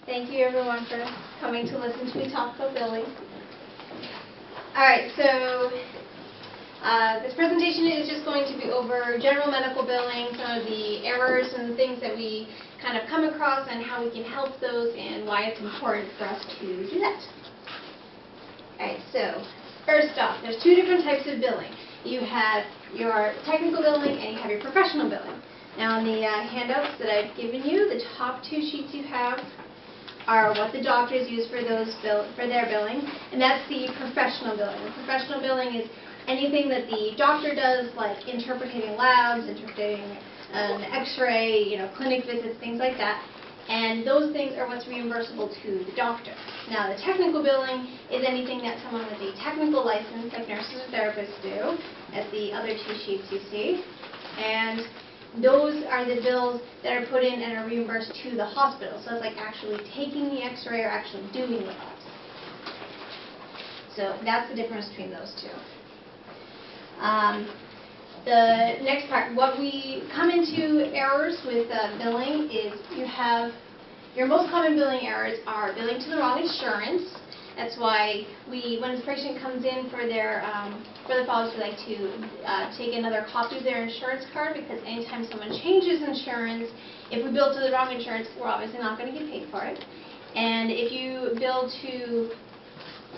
Thank you everyone for coming to listen to me talk about billing. Alright, so this presentation is just going to be over general medical billing, some of the errors and things that we kind of come across and how we can help those and why it's important for us to do that. Alright, so first off, there's two different types of billing. You have your technical billing and you have your professional billing. Now on the handouts that I've given you, the top two sheets you have are what the doctors use for their billing, and that's the professional billing. The professional billing is anything that the doctor does, like interpreting labs, interpreting an x-ray, clinic visits, things like that. And those things are what's reimbursable to the doctor. Now the technical billing is anything that someone with a technical license, like nurses or therapists do, as the other two sheets you see. And those are the bills that are put in and are reimbursed to the hospital. So it's like actually taking the x-ray or actually doing the labs. So that's the difference between those two. The next part, what we come into errors with billing is you have, your most common billing errors are billing to the wrong insurance. That's why when the patient comes in for the follow-ups, we like to take another copy of their insurance card, because anytime someone changes insurance, if we bill to the wrong insurance, we're obviously not going to get paid for it. And if you bill to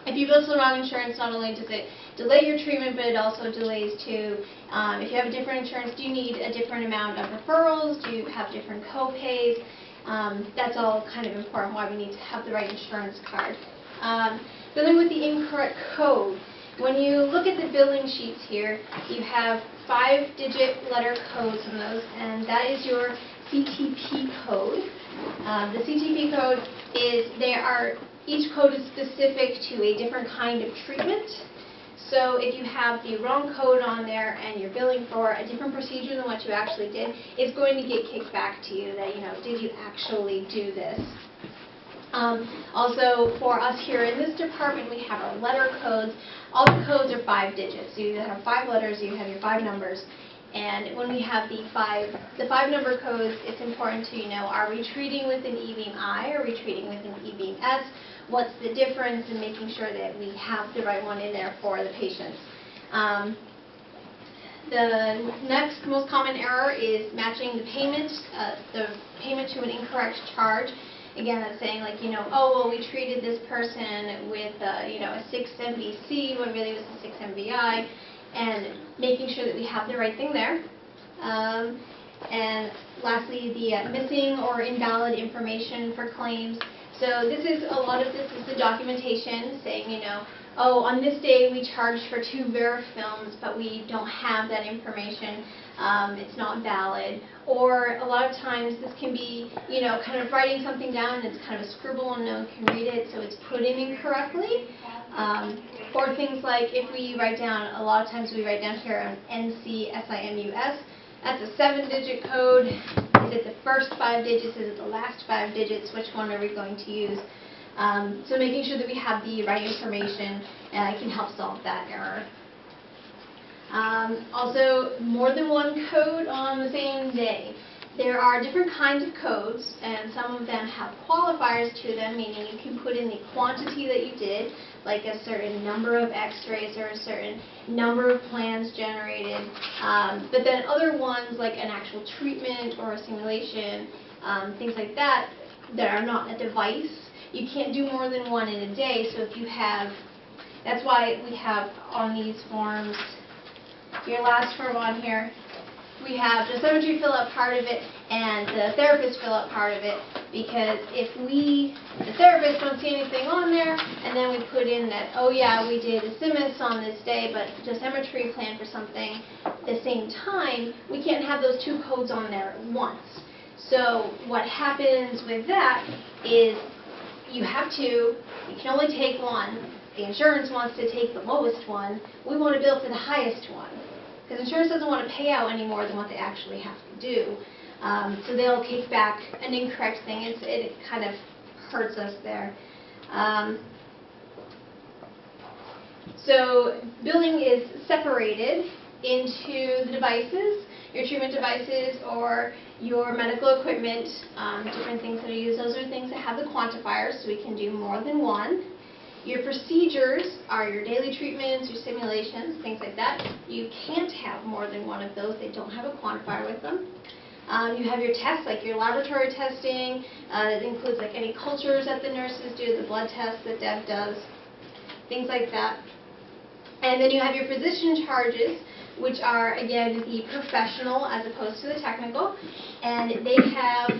the wrong insurance, not only does it delay your treatment, but it also delays to, if you have a different insurance, do you need a different amount of referrals? Do you have different co-pays? That's all kind of important, why we need to have the right insurance card. Billing with the incorrect code. When you look at the billing sheets here, you have 5-digit letter codes in those, and that is your CTP code. The CTP code is, each code is specific to a different kind of treatment. So if you have the wrong code on there and you're billing for a different procedure than what you actually did, it's going to get kicked back to you that, did you actually do this? Also, for us here in this department, we have our letter codes. All the codes are 5 digits. So you have 5 letters, you have your 5 numbers. And when we have the 5 number codes, it's important to are we treating with an E-beam I, or are we treating with an E-beam S? What's the difference, in making sure that we have the right one in there for the patients. The next most common error is matching the payment to an incorrect charge. Again, that's saying oh, well, we treated this person with a 6 MVC when really it was a 6 MVI, and making sure that we have the right thing there. And lastly, the missing or invalid information for claims. So a lot of this is the documentation saying, oh, on this day we charged for 2 Verif films, but we don't have that information. It's not valid. Or a lot of times this can be, kind of writing something down and it's kind of a scribble and no one can read it, so it's put in incorrectly. Or things like if we write down, a lot of times we write down here an NCSIMUS. That's a 7-digit code. Is it the first 5 digits? Is it the last 5 digits? Which one are we going to use? So making sure that we have the right information can help solve that error. Also, more than one code on the same day. There are different kinds of codes, and some of them have qualifiers to them, meaning you can put in the quantity that you did, like a certain number of x-rays or a certain number of plans generated. But then other ones, like an actual treatment or a simulation, things like that, that are not a device, you can't do more than one in a day. So if you have, that's why we have on these forms, your last form on here, we have the dosimetry fill out part of it and the therapist fill out part of it, because if the therapist don't see anything on there, and then we put in that, oh yeah, we did a simus on this day, but dosimetry planned for something at the same time, we can't have those 2 codes on there at once. So what happens with that is you have 2, you can only take 1. The insurance wants to take the lowest one. We want to bill for the highest one, because insurance doesn't want to pay out any more than what they actually have to do. So they'll kick back an incorrect thing. It kind of hurts us there. So billing is separated into the devices. your treatment devices or your medical equipment, different things that are used. Those are things that have the quantifiers, so we can do more than one. Your procedures are your daily treatments, your simulations, things like that. You can't have more than one of those. They don't have a quantifier with them. You have your tests, like your laboratory testing. It includes like any cultures that the nurses do, the blood tests that Deb does, things like that. And then you have your physician charges, which are, again, the professional as opposed to the technical. And they have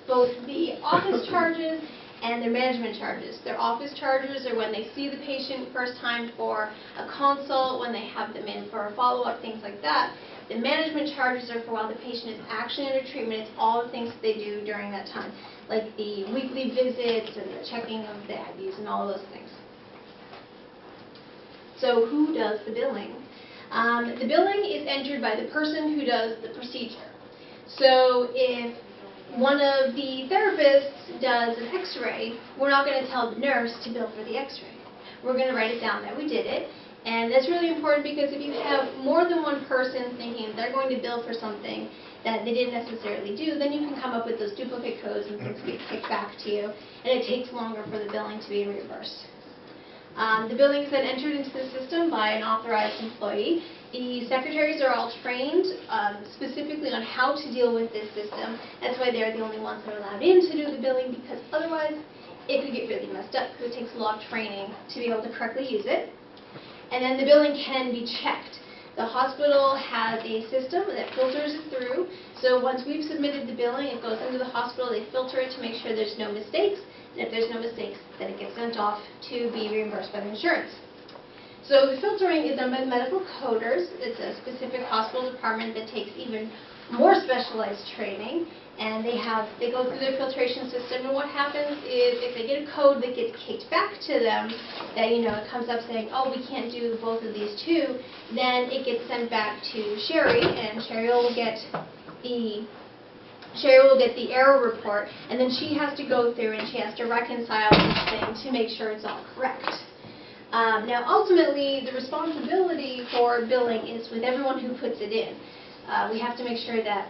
both the office charges and their management charges. Their office charges are when they see the patient first time for a consult, when they have them in for a follow-up, things like that. The management charges are for while the patient is actually under treatment. It's all the things that they do during that time, like the weekly visits and the checking of the IVs and all of those things. So who does the billing? The billing is entered by the person who does the procedure. So if one of the therapists does an x-ray, we're not going to tell the nurse to bill for the x-ray. We're going to write it down that we did it. And that's really important because if you have more than one person thinking they're going to bill for something that they didn't necessarily do, then you can come up with those duplicate codes and things get kicked back to you, and it takes longer for the billing to be reimbursed. The billing is then entered into the system by an authorized employee. The secretaries are all trained specifically on how to deal with this system. That's why they're the only ones that are allowed in to do the billing, because otherwise it could get really messed up because it takes a lot of training to be able to correctly use it. And then the billing can be checked. The hospital has a system that filters it through. So once we've submitted the billing, it goes into the hospital, they filter it to make sure there's no mistakes. And if there's no mistakes, then it gets sent off to be reimbursed by the insurance. So the filtering is done by medical coders. It's a specific hospital department that takes even more specialized training. And they go through their filtration system, and what happens is if they get a code that gets kicked back to them, that it comes up saying, oh, we can't do both of these two, then it gets sent back to Sherry, and Sherry will get the error report, and then she has to go through and she has to reconcile each thing to make sure it's all correct. Now, ultimately, the responsibility for billing is with everyone who puts it in. We have to make sure that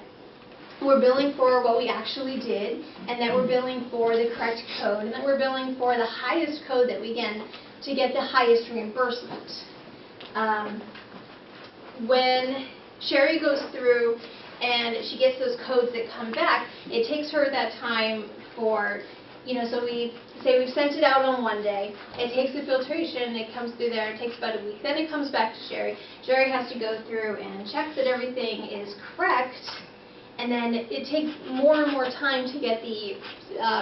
we're billing for what we actually did, and that we're billing for the correct code, and that we're billing for the highest code that we can to get the highest reimbursement. When Sherry goes through and she gets those codes that come back, it takes her that time for, so we say we've sent it out on one day, it takes the filtration, it comes through there, it takes about a week, then it comes back to Sherry. Sherry has to go through and check that everything is correct. And then it takes more and more time to get the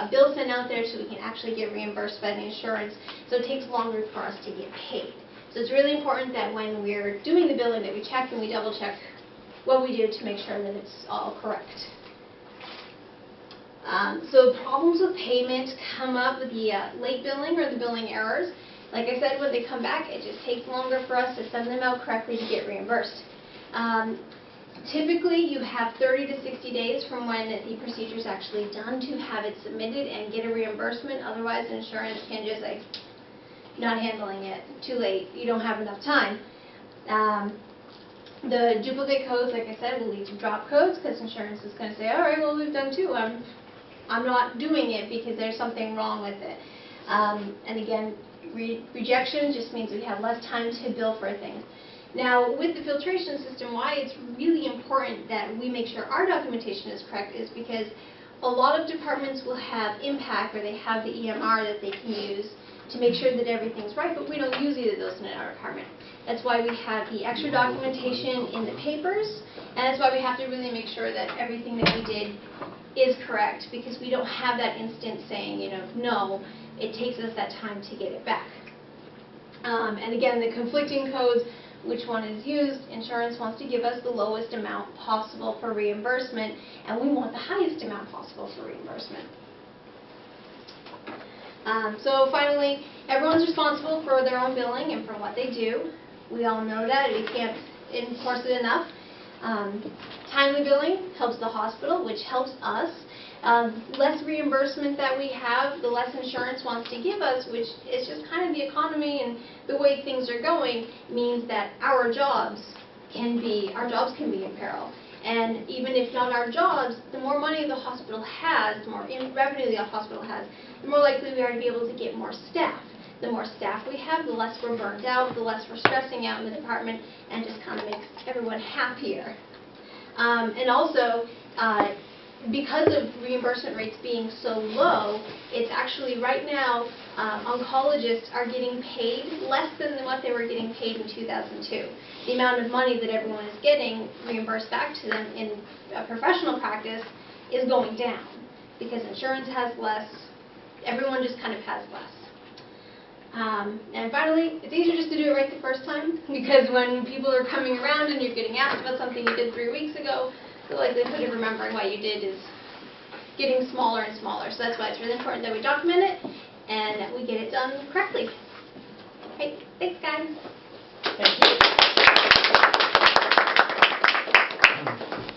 bill sent out there so we can actually get reimbursed by the insurance. So it takes longer for us to get paid. So it's really important that when we're doing the billing that we check and we double check what we do to make sure that it's all correct. So problems with payment come up with the late billing or the billing errors. Like I said, when they come back, it just takes longer for us to send them out correctly to get reimbursed. Typically, you have 30 to 60 days from when the procedure is actually done to have it submitted and get a reimbursement. Otherwise, insurance can just say, not handling it, too late, you don't have enough time. The duplicate codes, like I said, will lead to drop codes because insurance is going to say, all right, well, we've done two. I'm not doing it because there's something wrong with it. And again, rejection just means we have less time to bill for things. Now, with the filtration system, why it's really important that we make sure our documentation is correct is because a lot of departments will have impact, or they have the EMR that they can use to make sure that everything's right, but we don't use either of those in our department. That's why we have the extra documentation in the papers, and that's why we have to really make sure that everything that we did is correct, because we don't have that instant saying, no, it takes us that time to get it back. And again, the conflicting codes, which one is used, insurance wants to give us the lowest amount possible for reimbursement, and we want the highest amount possible for reimbursement. So finally, everyone's responsible for their own billing and for what they do. We all know that. We can't enforce it enough. Timely billing helps the hospital, which helps us. Less reimbursement that we have, the less insurance wants to give us, which is just kind of the economy and the way things are going, means that our jobs can be in peril. And even if not our jobs, the more money the hospital has, the more revenue the hospital has, the more likely we are to be able to get more staff. The more staff we have, the less we're burnt out, the less we're stressing out in the department, and just kind of makes everyone happier. And also, because of reimbursement rates being so low, it's actually right now, oncologists are getting paid less than what they were getting paid in 2002. The amount of money that everyone is getting reimbursed back to them in professional practice is going down because insurance has less, everyone just kind of has less. And finally, it's easier just to do it right the first time, because when people are coming around and you're getting asked about something you did 3 weeks ago, the likelihood of remembering what you did is getting smaller and smaller. So that's why it's really important that we document it and that we get it done correctly. Okay, thanks guys. Thank you.